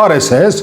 RSS,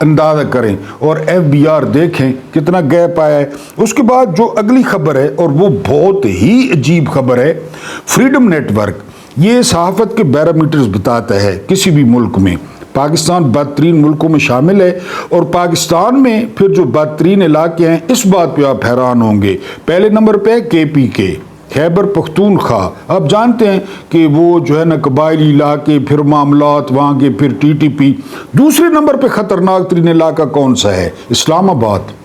اندازہ کریں اور FBR دیکھیں کتنا گیپ آیا ہے۔ اس کے بعد جو اگلی خبر ہے اور وہ بہت ہی عجیب خبر ہے، فریڈم نیٹ ورک یہ صحافت کے بیرومیٹرز بتاتا ہے کسی بھی ملک میں پاکستان بدترین ملکوں میں شامل ہے، اور پاکستان میں پھر جو بدترین علاقے ہیں اس بات پہ آپ حیران ہوں گے۔ پہلے نمبر پہ KPK خیبر پختونخوا، آپ جانتے ہیں کہ وہ جو ہے نا قبائلی علاقے، پھر معاملات وہاں کے، پھر TTP۔ دوسرے نمبر پہ خطرناک ترین علاقہ کون سا ہے؟ اسلام آباد۔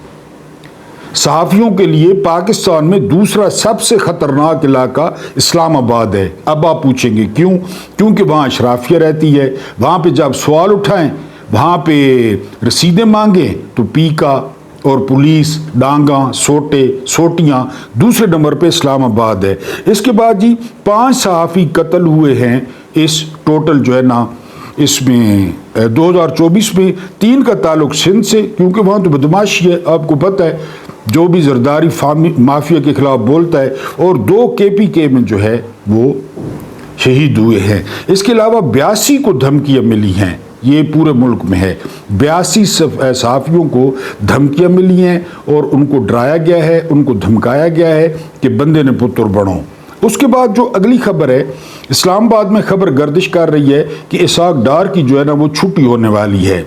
صحافیوں کے لیے پاکستان میں دوسرا سب سے خطرناک علاقہ اسلام آباد ہے۔ اب آپ پوچھیں گے کیوں؟ کیونکہ وہاں اشرافیہ رہتی ہے، وہاں پہ جب سوال اٹھائیں، وہاں پہ رسیدیں مانگیں تو پیکا اور پولیس ڈانگاں سوٹیاں دوسرے نمبر پہ اسلام آباد ہے۔ اس کے بعد جی 5 صحافی قتل ہوئے ہیں اس ٹوٹل جو ہے نا اس میں 2024 میں، 3 کا تعلق سندھ سے کیونکہ وہاں تو بدماشی ہے، آپ کو پتہ ہے جو بھی زرداری مافیا کے خلاف بولتا ہے، اور 2 KPK میں جو ہے وہ شہید ہوئے ہیں۔ اس کے علاوہ 82 کو دھمکیاں ملی ہیں، یہ پورے ملک میں ہے، 82 صحافیوں کو دھمکیاں ملی ہیں اور ان کو ڈرایا گیا ہے، ان کو دھمکایا گیا ہے کہ بندے نے پتر بنو۔ اس کے بعد جو اگلی خبر ہے، اسلام آباد میں خبر گردش کر رہی ہے کہ اسحاق ڈار کی جو ہے نا وہ چھٹی ہونے والی ہے۔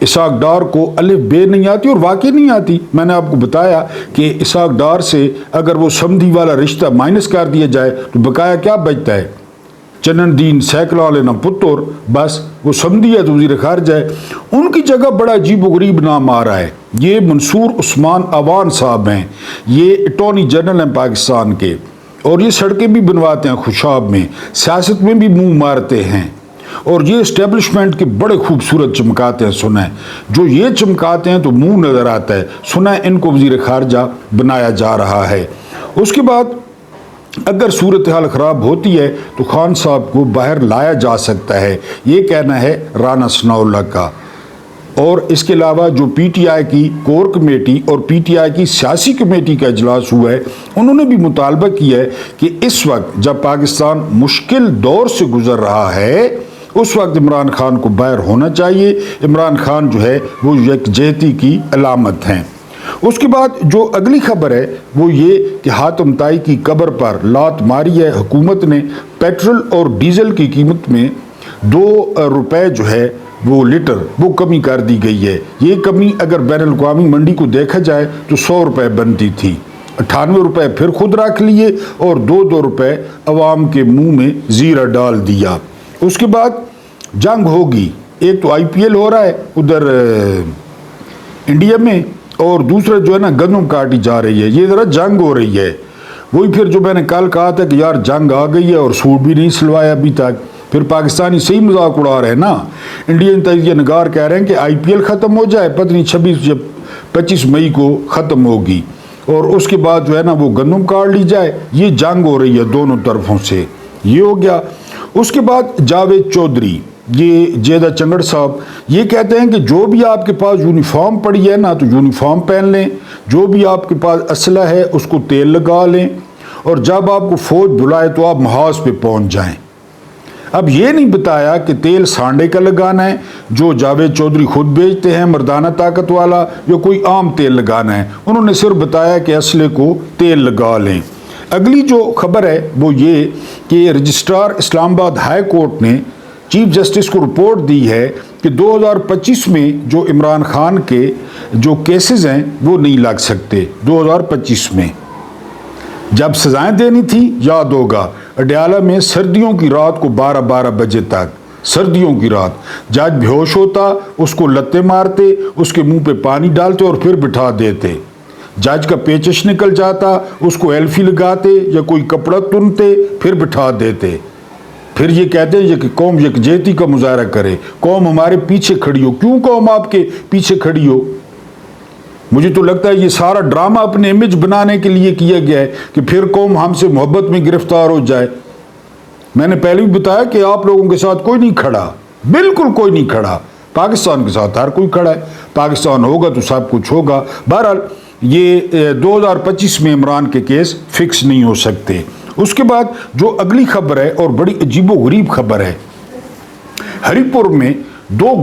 اسحاق ڈار کو الف بے نہیں آتی اور واقعی نہیں آتی۔ میں نے آپ کو بتایا کہ اسحاق ڈار سے اگر وہ سمدھی والا رشتہ مائنس کر دیا جائے تو بقایا کیا بچتا ہے؟ چنن دین سیکلا لینا پتر، بس وہ سمدھی ہے تو وزیر خارجہ ہے۔ ان کی جگہ بڑا عجیب و غریب نام آ رہا ہے، یہ منصور عثمان عوان صاحب ہیں، یہ اٹارنی جنرل ہیں پاکستان کے، اور یہ سڑکیں بھی بنواتے ہیں خوشاب میں، سیاست میں بھی منہ مارتے ہیں، اور یہ اسٹیبلشمنٹ کے بڑے خوبصورت چمکاتے ہیں۔ سنیں جو یہ چمکاتے ہیں تو منہ نظر آتا ہے، سنیں ان کو وزیر خارجہ بنایا جا رہا ہے۔ اس کے بعد اگر صورتحال خراب ہوتی ہے تو خان صاحب کو باہر لایا جا سکتا ہے، یہ کہنا ہے رانا ثناء اللہ کا۔ اور اس کے علاوہ جو PTI کی کور کمیٹی اور PTI کی سیاسی کمیٹی کا اجلاس ہوا ہے، انہوں نے بھی مطالبہ کیا ہے کہ اس وقت جب پاکستان مشکل دور سے گزر رہا ہے اس وقت عمران خان کو باہر ہونا چاہیے۔ عمران خان جو ہے وہ یکجہتی کی علامت ہیں۔ اس کے بعد جو اگلی خبر ہے وہ یہ کہ حاتم طائی کی قبر پر لات ماری ہے حکومت نے۔ پیٹرول اور ڈیزل کی قیمت میں 2 روپے جو ہے وہ لیٹر وہ کمی کر دی گئی ہے۔ یہ کمی اگر بین الاقوامی منڈی کو دیکھا جائے تو 100 روپے بنتی تھی، 98 روپے پھر خود رکھ لیے اور 2 روپے عوام کے منہ میں زیرہ ڈال دیا۔ اس کے بعد جنگ ہوگی، ایک تو IPL ہو رہا ہے ادھر انڈیا میں، اور دوسرا جو ہے نا گندم کاٹی جا رہی ہے، یہ ذرا جنگ ہو رہی ہے۔ وہی پھر جو میں نے کل کہا تھا کہ یار جنگ آ گئی ہے اور سوٹ بھی نہیں سلوایا ابھی تک، پھر پاکستانی صحیح مذاق اڑا رہے ہیں نا۔ انڈین تجزیہ نگار کہہ رہے ہیں کہ IPL ختم ہو جائے، پتہ نہیں 25 مئی کو ختم ہوگی، اور اس کے بعد جو ہے نا وہ گندم کاٹ لی جائے۔ یہ جنگ ہو رہی ہے دونوں طرفوں سے، یہ ہو گیا۔ اس کے بعد جاوید چودھری، یہ جیدہ چنگڑ صاحب، یہ کہتے ہیں کہ جو بھی آپ کے پاس یونیفارم پڑی ہے نا تو یونیفارم پہن لیں، جو بھی آپ کے پاس اسلحہ ہے اس کو تیل لگا لیں، اور جب آپ کو فوج بلائے تو آپ محاذ پہ پہنچ جائیں۔ اب یہ نہیں بتایا کہ تیل سانڈے کا لگانا ہے جو جاوید چودھری خود بیچتے ہیں مردانہ طاقت والا، یا کوئی عام تیل لگانا ہے، انہوں نے صرف بتایا کہ اسلحے کو تیل لگا لیں۔ اگلی جو خبر ہے وہ یہ کہ رجسٹرار اسلام آباد ہائی کورٹ نے چیف جسٹس کو رپورٹ دی ہے کہ 2025 میں جو عمران خان کے جو کیسز ہیں وہ نہیں لگ سکتے 2025 میں۔ جب سزائیں دینی تھی یاد ہوگا اڈیالہ میں سردیوں کی رات کو 12 بجے تک، سردیوں کی رات جج بے ہوش ہوتا، اس کو لتے مارتے، اس کے منہ پہ پانی ڈالتے اور پھر بٹھا دیتے، جج کا پیچش نکل جاتا، اس کو ایلفی لگاتے یا کوئی کپڑا تنتے پھر بٹھا دیتے، پھر یہ کہتے ہیں کہ قوم یکجہتی کا مظاہرہ کرے، قوم ہمارے پیچھے کھڑی ہو۔ کیوں قوم آپ کے پیچھے کھڑی ہو؟ مجھے تو لگتا ہے یہ سارا ڈرامہ اپنے امیج بنانے کے لیے کیا گیا ہے کہ پھر قوم ہم سے محبت میں گرفتار ہو جائے۔ میں نے پہلے بھی بتایا کہ آپ لوگوں کے ساتھ کوئی نہیں کھڑا، بالکل کوئی نہیں کھڑا، پاکستان کے ساتھ ہر کوئی کھڑا ہے، پاکستان ہوگا تو سب کچھ ہوگا۔ بہرحال یہ 2025 میں عمران کے کیس فکس نہیں ہو سکتے۔ اس کے بعد جو اگلی خبر ہے اور بڑی عجیب و غریب خبر ہے، ہری پور میں 2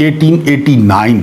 1889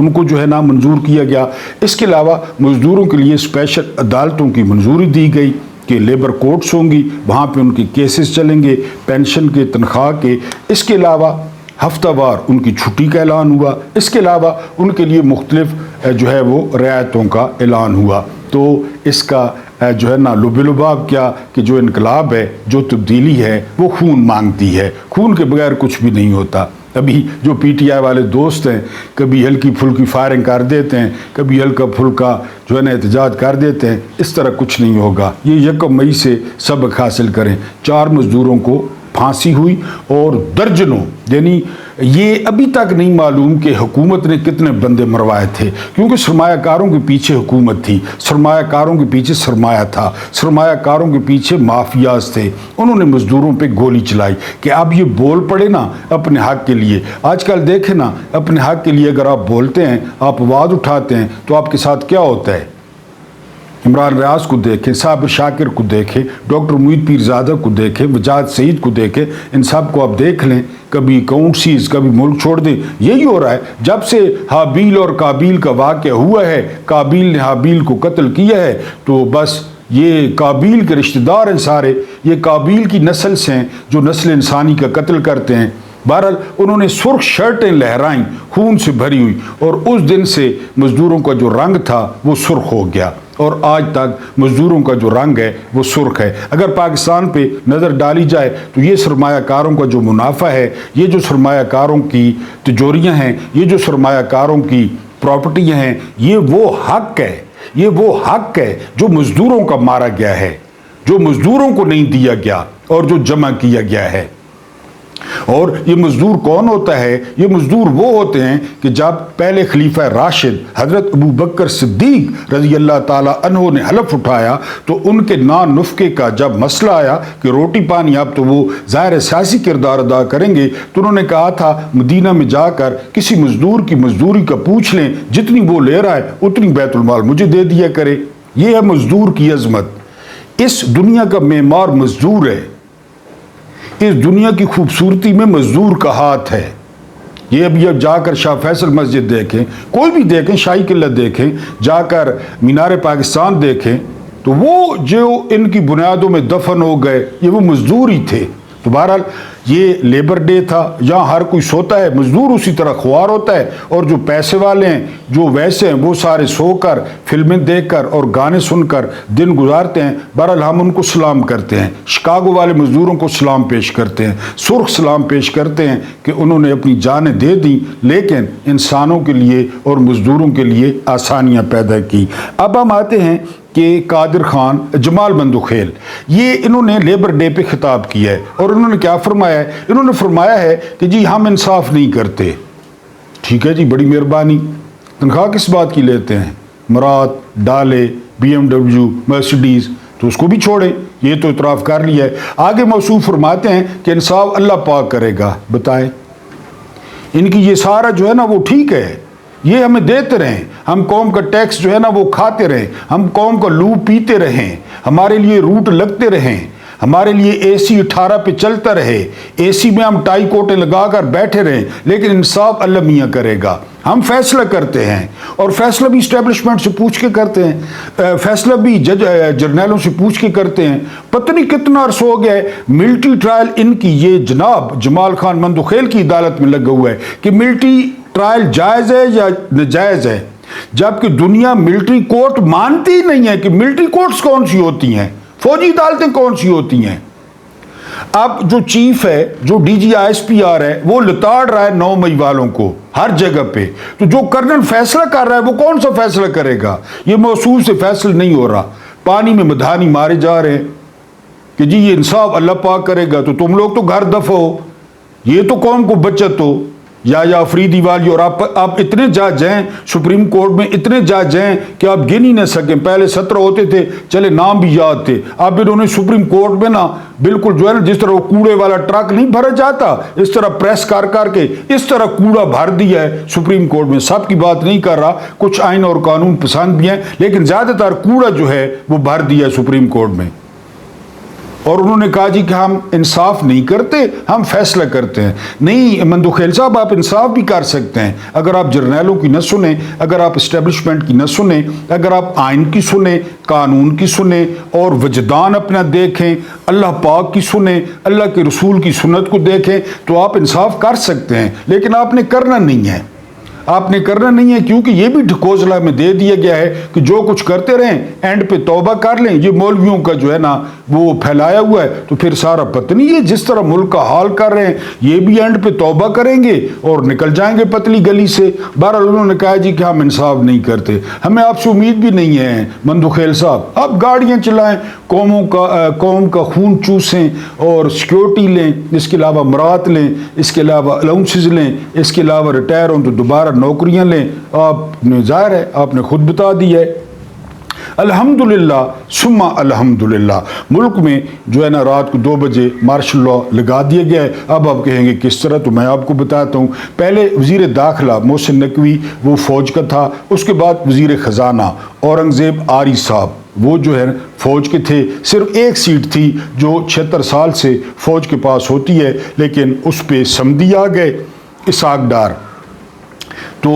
ان کو جو ہے نا منظور کیا گیا۔ اس کے علاوہ مزدوروں کے لیے اسپیشل عدالتوں کی منظوری دی گئی کہ لیبر کورٹس ہوں گی، وہاں پہ ان کے کیسز چلیں گے، پینشن کے، تنخواہ کے۔ اس کے علاوہ ہفتہ وار ان کی چھٹی کا اعلان ہوا۔ اس کے علاوہ ان کے لیے مختلف جو ہے وہ رعایتوں کا اعلان ہوا۔ تو اس کا جو ہے نا لب لباب کیا کہ جو انقلاب ہے، جو تبدیلی ہے، وہ خون مانگتی ہے، خون کے بغیر کچھ بھی نہیں ہوتا۔ ابھی جو پی ٹی آئی والے دوست ہیں کبھی ہلکی پھلکی فائرنگ کر دیتے ہیں، کبھی ہلکا پھلکا جو ہے نا احتجاج کر دیتے ہیں، اس طرح کچھ نہیں ہوگا۔ یہ 1 مئی سے سبق حاصل کریں۔ 4 مزدوروں کو پھانسی ہوئی اور درجنوں، یعنی یہ ابھی تک نہیں معلوم کہ حکومت نے کتنے بندے مروائے تھے، کیونکہ سرمایہ کاروں کے پیچھے حکومت تھی، سرمایہ کاروں کے پیچھے سرمایہ تھا، سرمایہ کاروں کے پیچھے مافیاز تھے۔ انہوں نے مزدوروں پہ گولی چلائی کہ اب یہ بول پڑے نا اپنے حق کے لیے۔ آج کل دیکھیں نا، اپنے حق کے لیے اگر آپ بولتے ہیں، آپ آواز اٹھاتے ہیں تو آپ کے ساتھ کیا ہوتا ہے۔ عمران ریاض کو دیکھیں، صابر شاکر کو دیکھیں، ڈاکٹر معید پیرزادہ کو دیکھیں، وجاد سعید کو دیکھیں، ان سب کو آپ دیکھ لیں، کبھی اکاؤنٹ سیز، کبھی ملک چھوڑ دیں۔ یہی ہو رہا ہے جب سے حابیل اور قابیل کا واقعہ ہوا ہے، قابیل نے حابیل کو قتل کیا ہے، تو بس یہ قابیل کے رشتہ دار ہیں سارے، یہ قابیل کی نسل سے ہیں جو نسل انسانی کا قتل کرتے ہیں۔ بہرحال انہوں نے سرخ شرٹیں لہرائیں، خون سے بھری ہوئی، اور اس دن سے مزدوروں کا جو رنگ تھا وہ سرخ ہو گیا، اور آج تک مزدوروں کا جو رنگ ہے وہ سرخ ہے۔ اگر پاکستان پہ نظر ڈالی جائے تو یہ سرمایہ کاروں کا جو منافع ہے، یہ جو سرمایہ کاروں کی تجوریاں ہیں، یہ جو سرمایہ کاروں کی پراپرٹیاں ہیں، یہ وہ حق ہے، یہ وہ حق ہے جو مزدوروں کا مارا گیا ہے، جو مزدوروں کو نہیں دیا گیا اور جو جمع کیا گیا ہے۔ اور یہ مزدور کون ہوتا ہے؟ یہ مزدور وہ ہوتے ہیں کہ جب پہلے خلیفہ راشد حضرت ابو بکر صدیق رضی اللہ تعالیٰ عنہ نے حلف اٹھایا تو ان کے نان نفقے کا جب مسئلہ آیا کہ روٹی پانی اب تو وہ ظاہر سیاسی کردار ادا کریں گے، تو انہوں نے کہا تھا مدینہ میں جا کر کسی مزدور کی مزدوری کا پوچھ لیں، جتنی وہ لے رہا ہے اتنی بیت المال مجھے دے دیا کرے۔ یہ ہے مزدور کی عظمت۔ اس دنیا کا معمار مزدور ہے، اس دنیا کی خوبصورتی میں مزدور کا ہاتھ ہے۔ یہ ابھی اب جا کر شاہ فیصل مسجد دیکھیں، کوئی بھی دیکھیں، شاہی قلعہ دیکھیں، جا کر مینار پاکستان دیکھیں، تو وہ جو ان کی بنیادوں میں دفن ہو گئے یہ وہ مزدور ہی تھے۔ تو بہرحال یہ لیبر ڈے تھا، جہاں ہر کوئی سوتا ہے، مزدور اسی طرح خوار ہوتا ہے، اور جو پیسے والے ہیں، جو ویسے ہیں، وہ سارے سو کر، فلمیں دیکھ کر اور گانے سن کر دن گزارتے ہیں۔ بہرحال ہم ان کو سلام کرتے ہیں، شکاگو والے مزدوروں کو سلام پیش کرتے ہیں، سرخ سلام پیش کرتے ہیں کہ انہوں نے اپنی جانیں دے دیں لیکن انسانوں کے لیے اور مزدوروں کے لیے آسانیاں پیدا کی۔ اب ہم آتے ہیں کہ قادر خان، جمال بندوخیل، یہ انہوں نے لیبر ڈے پہ خطاب کیا ہے، اور انہوں نے کیا فرمایا ہے؟ انہوں نے فرمایا ہے کہ جی ہم انصاف نہیں کرتے۔ ٹھیک ہے جی، بڑی مہربانی، تنخواہ کس بات کی لیتے ہیں؟ مراد، ڈالے، BMW، مرسڈیز، تو اس کو بھی چھوڑیں، یہ تو اعتراف کر لیا ہے۔ آگے موصوف فرماتے ہیں کہ انصاف اللہ پاک کرے گا۔ بتائیں، ان کی یہ سارا جو ہے نا وہ ٹھیک ہے، یہ ہمیں دیتے رہیں، ہم قوم کا ٹیکس جو ہے نا وہ کھاتے رہیں، ہم قوم کا لو پیتے رہیں، ہمارے لیے روٹ لگتے رہیں، ہمارے لیے AC 18 پہ چلتا رہے، AC میں ہم ٹائی کوٹیں لگا کر بیٹھے رہیں، لیکن انصاف اللہ میاں کرے گا۔ ہم فیصلہ کرتے ہیں، اور فیصلہ بھی اسٹیبلشمنٹ سے پوچھ کے کرتے ہیں، فیصلہ بھی جرنیلوں سے پوچھ کے کرتے ہیں۔ پتہ نہیں کتنا عرصہ ہو گیا ہے ملٹری ٹرائل ان کی، یہ جناب جمال خان بندوخیل کی عدالت میں لگا ہوا ہے کہ ملٹری ٹرائل جائز ہے یا ناجائز ہے، جبکہ دنیا ملٹری کورٹ مانتی ہی نہیں ہے کہ ملٹری کورٹس کون سی ہوتی ہیں، فوجی عدالتیں کون سی ہوتی ہیں۔ اب جو چیف ہے، جو DG ISPR ہے، وہ لتاڑ رہا ہے 9 مئی والوں کو ہر جگہ پہ، تو جو کرنل فیصلہ کر رہا ہے وہ کون سا فیصلہ کرے گا؟ یہ موصول سے فیصلہ نہیں ہو رہا، پانی میں مدھانی مارے جا رہے ہیں کہ جی یہ انصاف اللہ پاک کرے گا، تو تم لوگ تو گھر دفع ہو، یہ تو قوم کو بچت ہو۔ یا افریدی والی، اور آپ اتنے جج ہیں سپریم کورٹ میں، اتنے جج ہیں کہ آپ گن ہی نہ سکیں۔ پہلے 17 ہوتے تھے، چلے نام بھی یاد تھے، اب انہوں نے سپریم کورٹ میں نا بالکل جو ہے نا جس طرح وہ کوڑے والا ٹرک نہیں بھرا جاتا، اس طرح پریس کر کے اس طرح کوڑا بھر دیا ہے سپریم کورٹ میں۔ سب کی بات نہیں کر رہا، کچھ آئین اور قانون پسند بھی ہیں، لیکن زیادہ تر کوڑا جو ہے وہ بھر دیا ہے سپریم کورٹ میں۔ اور انہوں نے کہا جی کہ ہم انصاف نہیں کرتے، ہم فیصلہ کرتے ہیں۔ نہیں مندوخیل صاحب، آپ انصاف بھی کر سکتے ہیں اگر آپ جرنیلوں کی نہ سنیں، اگر آپ اسٹیبلشمنٹ کی نہ سنیں، اگر آپ آئین کی سنیں، قانون کی سنیں اور وجدان اپنا دیکھیں، اللہ پاک کی سنیں، اللہ کے رسول کی سنت کو دیکھیں، تو آپ انصاف کر سکتے ہیں۔ لیکن آپ نے کرنا نہیں ہے، آپ نے کرنا نہیں ہے، کیونکہ یہ بھی ڈھکوزلہ میں دے دیا گیا ہے کہ جو کچھ کرتے رہیں اینڈ پہ توبہ کر لیں۔ یہ مولویوں کا جو ہے نا وہ پھیلایا ہوا ہے، تو پھر سارا پتہ نہیں ہے جس طرح ملک کا حال کر رہے ہیں، یہ بھی اینڈ پہ توبہ کریں گے اور نکل جائیں گے پتلی گلی سے۔ بہرحال انہوں نے کہا جی کہ ہم انصاف نہیں کرتے، ہمیں آپ سے امید بھی نہیں ہے مندوخیل صاحب، آپ گاڑیاں چلائیں، قوم کا خون چوسیں اور سیکیورٹی لیں، اس کے علاوہ مرات لیں، اس کے علاوہ الاؤنسز لیں، اس کے علاوہ ریٹائر ہوں تو دوبارہ نوکریاں لیں۔ آپ نے ظاہر ہے آپ نے خود بتا دیا ہے۔ الحمدللہ ثم الحمدللہ، ملک میں جو ہے نا رات کو 2 بجے مارشل لاء لگا دیا گیا ہے۔ اب آپ کہیں گے کس طرح، تو میں آپ کو بتاتا ہوں۔ پہلے وزیر داخلہ محسن نقوی وہ فوج کا تھا، اس کے بعد وزیر خزانہ اورنگزیب آری صاحب وہ جو ہے فوج کے تھے۔ صرف ایک سیٹ تھی جو 76 سال سے فوج کے پاس ہوتی ہے، لیکن اس پہ سمدی آ گئے اسحاق ڈار، تو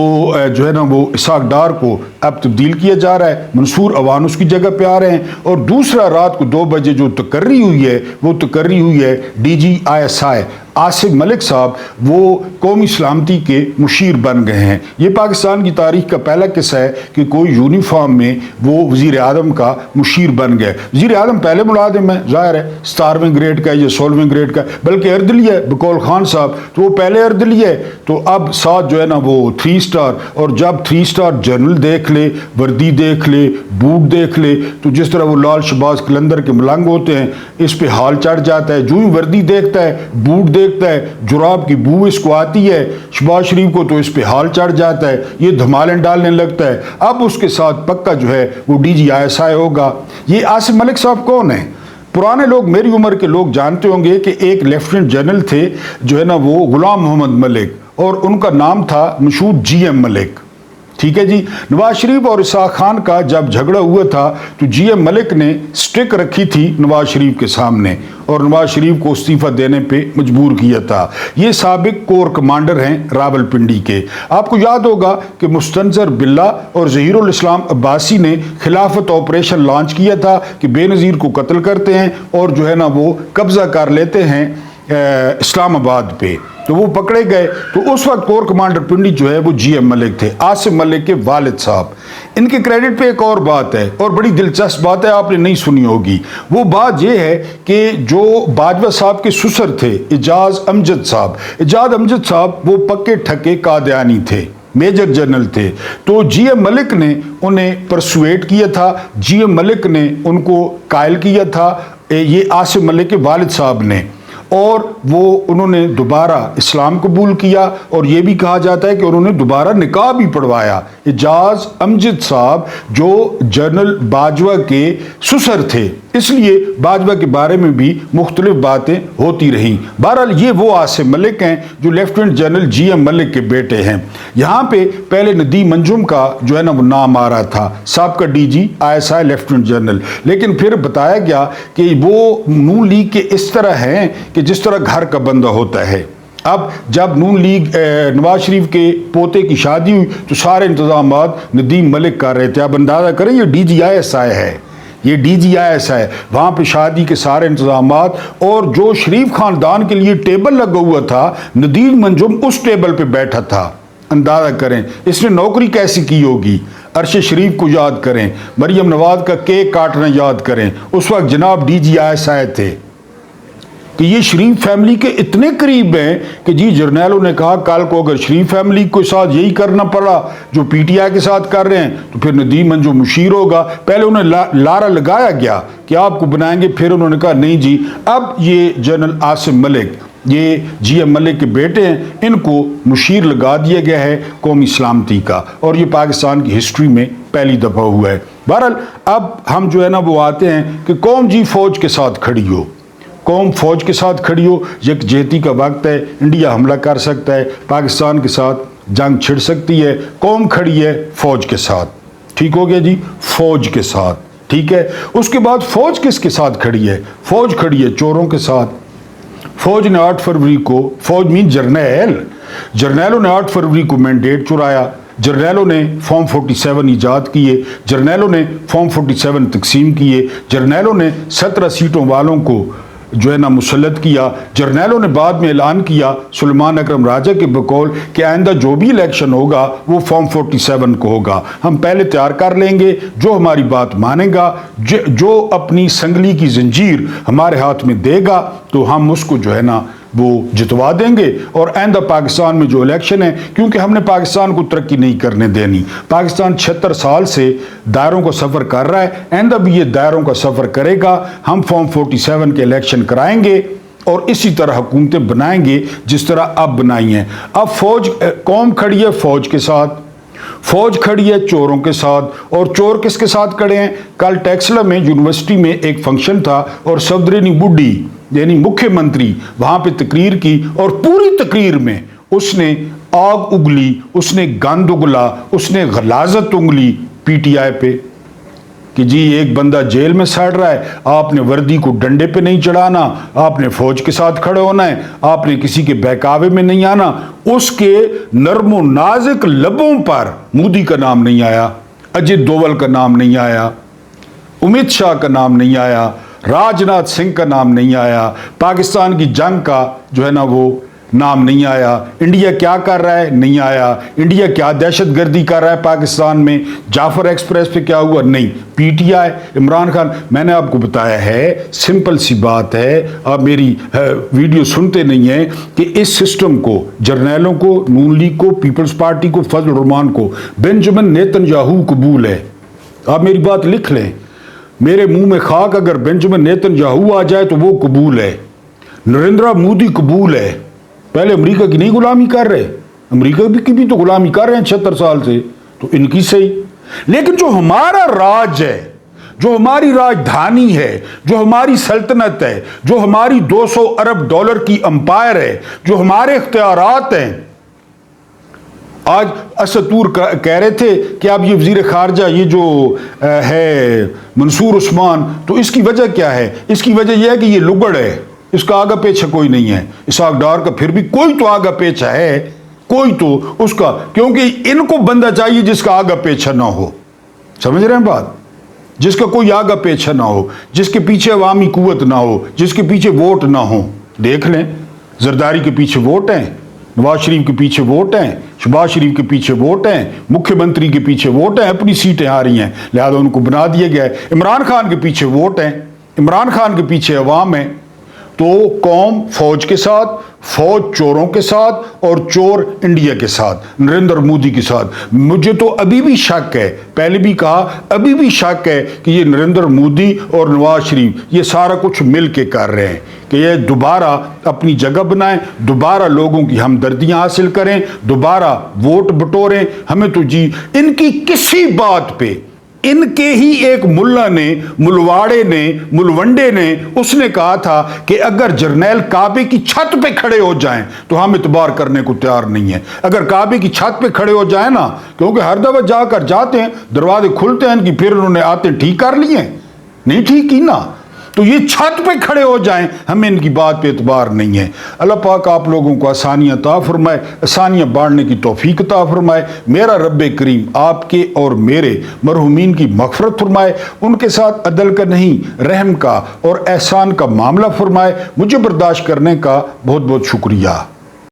جو ہے نا وہ اسحاق ڈار کو اب تبدیل کیا جا رہا ہے، منصور اوان اس کی جگہ پہ آ رہے ہیں۔ اور دوسرا رات کو 2 بجے جو تقرری ہوئی ہے وہ تقرری ہوئی ہے DGISI عاصم ملک صاحب، وہ قومی سلامتی کے مشیر بن گئے ہیں۔ یہ پاکستان کی تاریخ کا پہلا قصہ ہے کہ کوئی یونیفارم میں وہ وزیر اعظم کا مشیر بن گئے۔ وزیر اعظم پہلے ملازم ہے، ظاہر ہے 17ویں گریڈ کا یا 16ویں گریڈ کا، بلکہ اردلی ہے بقول خان صاحب، تو وہ پہلے اردلی ہے، تو اب ساتھ جو ہے نا وہ 3 سٹار، اور جب 3 سٹار جنرل دیکھ لے، وردی دیکھ لے، بوٹ دیکھ لے، تو جس طرح وہ لال شہباز قلندر کے ملنگ ہوتے ہیں اس پہ حال چڑھ جاتا ہے۔ جو ہی وردی دیکھتا ہے، بوٹ دیکھتا ہے، جراب کی بو اس کو آتی ہے شہباز شریف کو، تو اس پہ حال چڑھ جاتا ہے، یہ دھمالیں ڈالنے لگتا ہے۔ اب اس کے ساتھ پکا جو ہے وہ DGISI ہوگا۔ یہ عاصم ملک صاحب کون ہیں؟ پرانے لوگ، میری عمر کے لوگ جانتے ہوں گے کہ ایک لیفٹیننٹ جنرل تھے جو ہے نا وہ غلام محمد ملک، اور ان کا نام تھا مشہور GM ملک، ٹھیک ہے جی۔ نواز شریف اور اسحاق خان کا جب جھگڑا ہوا تھا تو GM ملک نے سٹک رکھی تھی نواز شریف کے سامنے اور نواز شریف کو استعفیٰ دینے پہ مجبور کیا تھا۔ یہ سابق کور کمانڈر ہیں راولپنڈی کے۔ آپ کو یاد ہوگا کہ مستنصر باللہ اور ظہیر الاسلام عباسی نے خلافت آپریشن لانچ کیا تھا کہ بے نظیر کو قتل کرتے ہیں اور جو ہے نا وہ قبضہ کر لیتے ہیں اسلام آباد پہ، تو وہ پکڑے گئے۔ تو اس وقت کور کمانڈر پنڈی جو ہے وہ GM ملک تھے، عاصم ملک کے والد صاحب۔ ان کے کریڈٹ پہ ایک اور بات ہے، اور بڑی دلچسپ بات ہے، آپ نے نہیں سنی ہوگی۔ وہ بات یہ ہے کہ جو باجوہ صاحب کے سسر تھے اعجاز امجد صاحب وہ پکے ٹھکے قادیانی تھے، میجر جنرل تھے۔ تو GM ملک نے انہیں پرسویٹ کیا تھا، GM ملک نے ان کو قائل کیا تھا، یہ عاصم ملک کے والد صاحب نے، اور وہ انہوں نے دوبارہ اسلام قبول کیا، اور یہ بھی کہا جاتا ہے کہ انہوں نے دوبارہ نکاح بھی پڑھوایا۔ اعجاز امجد صاحب جو جنرل باجوہ کے سسر تھے، اس لیے باجوہ کے بارے میں بھی مختلف باتیں ہوتی رہیں۔ بہرحال یہ وہ عاصم ملک ہیں جو لیفٹیننٹ جنرل GM ملک کے بیٹے ہیں۔ یہاں پہ پہلے ندیم انجم کا جو ہے نا وہ نام آ رہا تھا، سابقہ DGISI لیفٹیننٹ جنرل، لیکن پھر بتایا گیا کہ وہ نون لیگ کے اس طرح ہیں کہ جس طرح گھر کا بندہ ہوتا ہے۔ اب جب نون لیگ نواز شریف کے پوتے کی شادی ہوئی تو سارے انتظامات ندیم ملک کر رہے تھے۔ اب اندازہ کریں یہ DGISI ہے، یہ DGISI ہے، وہاں پہ شادی کے سارے انتظامات، اور جو شریف خاندان کے لیے ٹیبل لگا ہوا تھا ندیم منجم اس ٹیبل پہ بیٹھا تھا۔ اندازہ کریں اس نے نوکری کیسی کی ہوگی۔ عرش شریف کو یاد کریں، مریم نواز کا کیک کاٹنا یاد کریں، اس وقت جناب DGISI تھے کہ یہ شریف فیملی کے اتنے قریب ہیں کہ جی جرنیلوں نے کہا کل کو اگر شریف فیملی کے ساتھ یہی کرنا پڑا جو PTI کے ساتھ کر رہے ہیں تو پھر ندیم منجو مشیر ہوگا۔ پہلے انہیں لارا لگایا گیا کہ آپ کو بنائیں گے، پھر انہوں نے کہا نہیں جی۔ اب یہ جنرل عاصم ملک، یہ GM ملک کے بیٹے ہیں، ان کو مشیر لگا دیا گیا ہے قومی سلامتی کا، اور یہ پاکستان کی ہسٹری میں پہلی دفعہ ہوا ہے۔ بہرحال اب ہم جو ہے نا وہ آتے ہیں کہ قوم جی فوج کے ساتھ کھڑی ہو، قوم فوج کے ساتھ کھڑی ہو، یکجہتی کا وقت ہے، انڈیا حملہ کر سکتا ہے، پاکستان کے ساتھ جنگ چھڑ سکتی ہے، قوم کھڑی ہے فوج کے ساتھ، ٹھیک ہو گیا جی، فوج کے ساتھ، ٹھیک ہے. اس کے بعد فوج کس کے ساتھ کھڑی ہے؟ فوج کھڑی ہے چوروں کے ساتھ. فوج نے 8 فروری کو، فوج مین جرنیلوں نے 8 فروری کو مینڈیٹ چرایا. جرنیلوں نے فارم 47 ایجاد کیے، جرنیلوں نے فارم 47 تقسیم کیے، جرنیلوں نے 17 سیٹوں والوں کو جو ہے نا مسلط کیا. جرنیلوں نے بعد میں اعلان کیا سلیمان اکرم راجہ کے بقول کہ آئندہ جو بھی الیکشن ہوگا وہ فارم 47 کو ہوگا. ہم پہلے تیار کر لیں گے، جو ہماری بات مانے گا، جو اپنی سنگلی کی زنجیر ہمارے ہاتھ میں دے گا تو ہم اس کو جو ہے نا وہ جتوا دیں گے. اور آئندہ پاکستان میں جو الیکشن ہے، کیونکہ ہم نے پاکستان کو ترقی نہیں کرنے دینی. پاکستان 76 سال سے دائروں کا سفر کر رہا ہے، آئندہ بھی یہ دائروں کا سفر کرے گا. ہم فارم 47 کے الیکشن کرائیں گے اور اسی طرح حکومتیں بنائیں گے جس طرح اب بنائی ہیں. اب قوم کھڑی ہے فوج کے ساتھ، فوج کھڑی ہے چوروں کے ساتھ. اور چور کس کے ساتھ کھڑے ہیں؟ کل ٹیکسلا میں یونیورسٹی میں ایک فنکشن تھا اور صدرنی بڈھی یعنی مکھیہ منتری وہاں پہ تقریر کی، اور پوری تقریر میں اس نے آگ اگلی، اس نے گند اگلا، اس نے غلاظت انگلی پی ٹی آئی پہ کہ جی ایک بندہ جیل میں سڑ رہا ہے، آپ نے وردی کو ڈنڈے پہ نہیں چڑھانا، آپ نے فوج کے ساتھ کھڑے ہونا ہے، آپ نے کسی کے بہکاوے میں نہیں آنا. اس کے نرم و نازک لبوں پر مودی کا نام نہیں آیا، اجت دوول کا نام نہیں آیا، امت شاہ کا نام نہیں آیا، راج ناتھ سنگھ کا نام نہیں آیا، پاکستان کی جنگ کا جو ہے نا وہ نام نہیں آیا. انڈیا کیا کر رہا ہے؟ نہیں آیا. انڈیا کیا دہشت گردی کر رہا ہے پاکستان میں؟ جعفر ایکسپریس پہ کیا ہوا؟ نہیں. P T I Imran Khan. میں نے آپ کو بتایا ہے، سمپل سی بات ہے، آپ میری ویڈیو سنتے نہیں ہیں کہ اس سسٹم کو، جرنیلوں کو، نون لیگ کو، پیپلز پارٹی کو، فضل الرحمان کو بنجمن نیتن یاہو قبول ہے. آپ میری بات لکھ لیں، میرے منہ میں خاک، اگر بنجمن نیتن یاہو آ جائے تو وہ قبول ہے. نریندر مودی قبول ہے. پہلے امریکہ کی نہیں غلامی کر رہے، امریکہ کی بھی تو غلامی کر رہے ہیں 76 سال سے، تو ان کی صحیح. لیکن جو ہمارا راج ہے، جو ہماری راجدھانی ہے، جو ہماری سلطنت ہے، جو ہماری 200 ارب ڈالر کی امپائر ہے، جو ہمارے اختیارات ہیں. آج اسطور کہہ رہے تھے کہ اب یہ وزیر خارجہ یہ جو ہے منصور عثمان، تو اس کی وجہ کیا ہے؟ اس کی وجہ یہ ہے کہ یہ لگڑ ہے، اس کا آگا پیچھا کوئی نہیں ہے. اسحاق ڈار کا پھر بھی کوئی تو آگا پیچھا ہے، کوئی تو اس کا، کیونکہ ان کو بندہ چاہیے جس کا آگا پیچھا نہ ہو. سمجھ رہے ہیں بات؟ جس کا کوئی آگا پیچھا نہ ہو، جس کے پیچھے عوامی قوت نہ ہو، جس کے پیچھے ووٹ نہ ہو. دیکھ لیں، زرداری کے پیچھے ووٹ ہیں، نواز شریف کے پیچھے ووٹ ہیں، شہباز شریف کے پیچھے ووٹ ہیں، مکھیہ منتری کے پیچھے ووٹ ہیں، اپنی سیٹیں آ رہی ہیں لہذا ان کو بنا دیا گیا ہے. عمران خان کے پیچھے ووٹ ہیں، عمران خان کے پیچھے عوام ہیں. تو قوم فوج کے ساتھ، فوج چوروں کے ساتھ، اور چور انڈیا کے ساتھ، نریندر مودی کے ساتھ. مجھے تو ابھی بھی شک ہے، پہلے بھی کہا، ابھی بھی شک ہے کہ یہ نریندر مودی اور نواز شریف یہ سارا کچھ مل کے کر رہے ہیں کہ یہ دوبارہ اپنی جگہ بنائیں، دوبارہ لوگوں کی ہمدردیاں حاصل کریں، دوبارہ ووٹ بٹوریں. ہمیں تو جی ان کی کسی بات پہ، ان کے ہی ایک ملا نے، ملواڑے نے، ملونڈے نے، اس نے کہا تھا کہ اگر جرنیل کعبے کی چھت پہ کھڑے ہو جائیں تو ہم اعتبار کرنے کو تیار نہیں ہیں. اگر کعبے کی چھت پہ کھڑے ہو جائیں نا، کیونکہ ہر دفعہ جا کر جاتے ہیں، دروازے کھلتے ہیں ان کی، پھر انہوں نے آتے ٹھیک کر لیے ہیں، نہیں ٹھیک کی نا، تو یہ چھت پہ کھڑے ہو جائیں، ہمیں ان کی بات پہ اعتبار نہیں ہے. اللہ پاک آپ لوگوں کو آسانیاں عطا فرمائے، آسانیاں بانٹنے کی توفیق عطا فرمائے. میرا رب کریم آپ کے اور میرے مرحومین کی مغفرت فرمائے، ان کے ساتھ عدل کا نہیں رحم کا اور احسان کا معاملہ فرمائے. مجھے برداشت کرنے کا بہت بہت شکریہ.